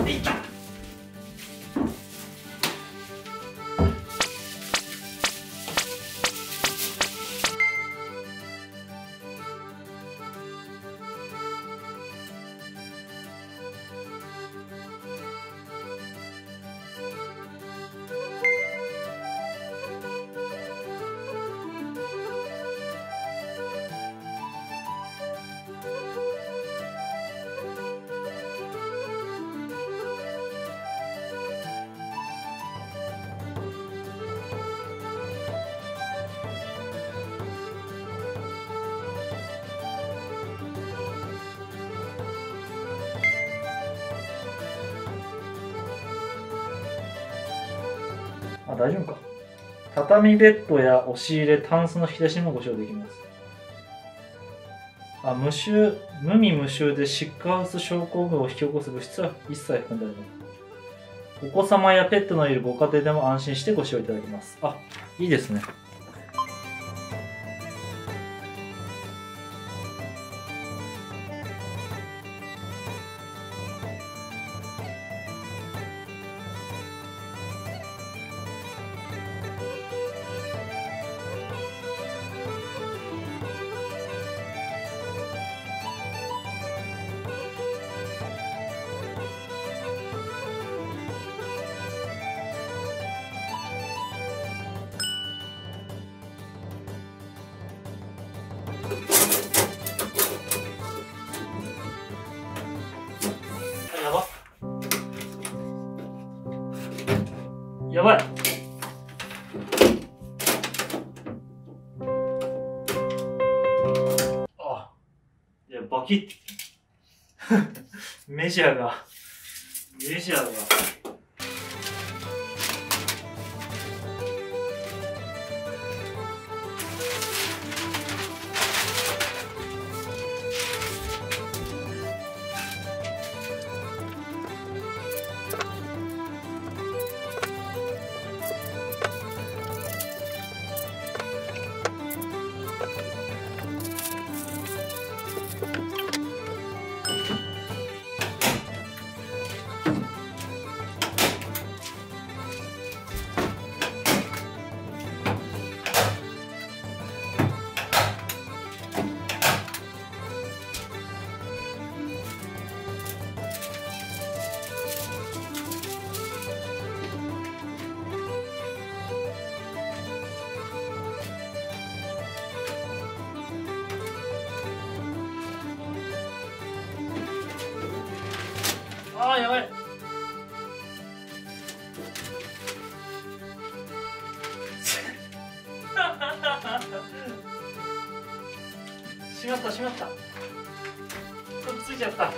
でいった。あ、大丈夫か。畳ベッドや押し入れ、タンスの引き出しにもご使用できます。あ、無味無臭でシックハウス症候群を引き起こす物質は一切含んであります。お子様やペットのいるご家庭でも安心してご使用いただけます。あ、いいですね。やば。やばい。あ、いや、バキッ。メジャーが。あー、やばい。しまった。ついちゃった。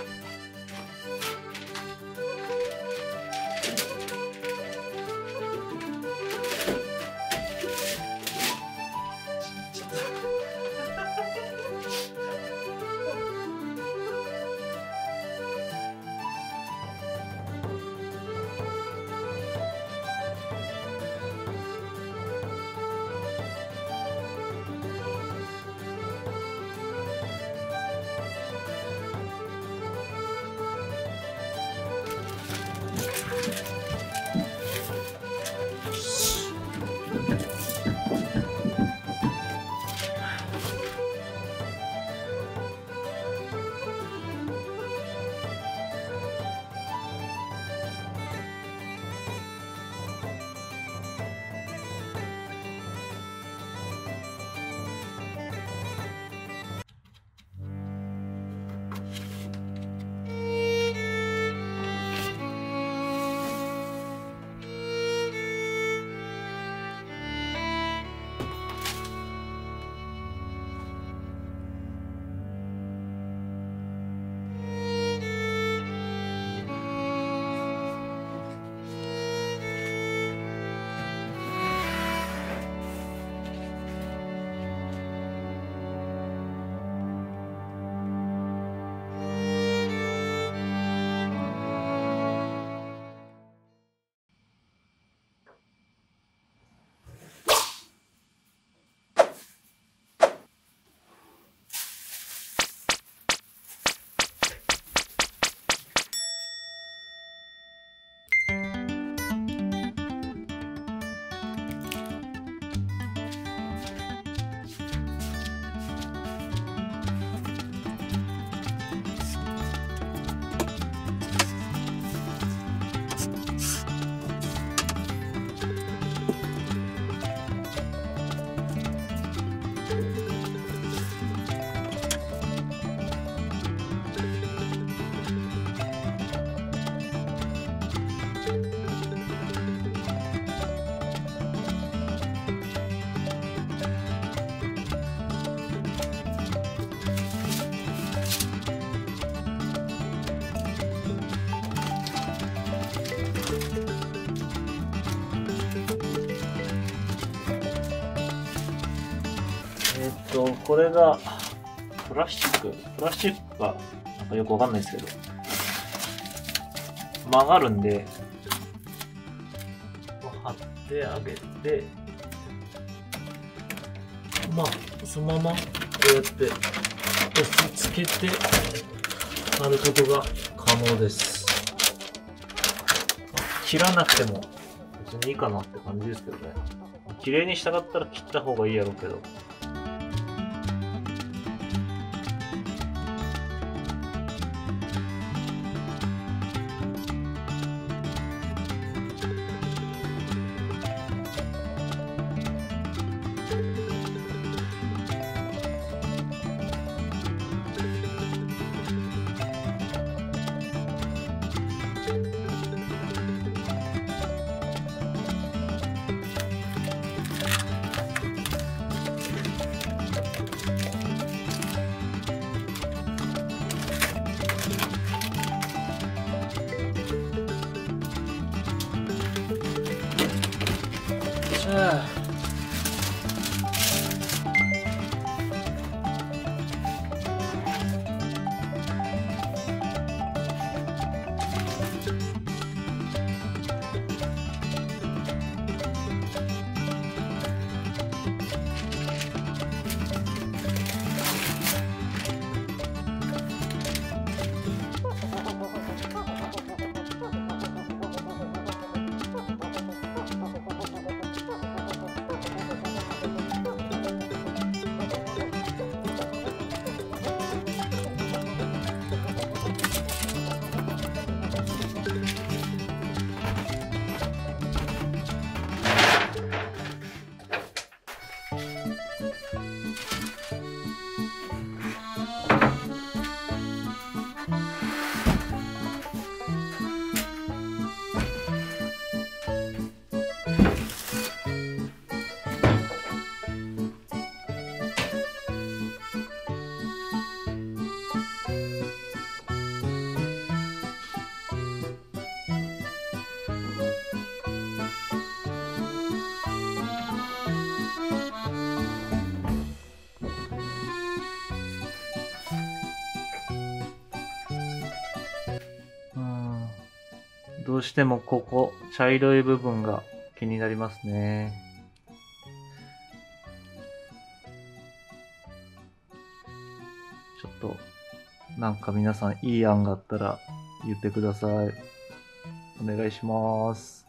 これが、プラスチックか、なんかよくわかんないですけど、曲がるんで、貼ってあげて、まあ、そのままこうやって押し付けて貼ることが可能です。切らなくても別にいいかなって感じですけどね。綺麗にしたかったら切った方がいいやろうけど。どうしてもここ、茶色い部分が気になりますね。ちょっと、なんか皆さんいい案があったら言ってください。お願いします。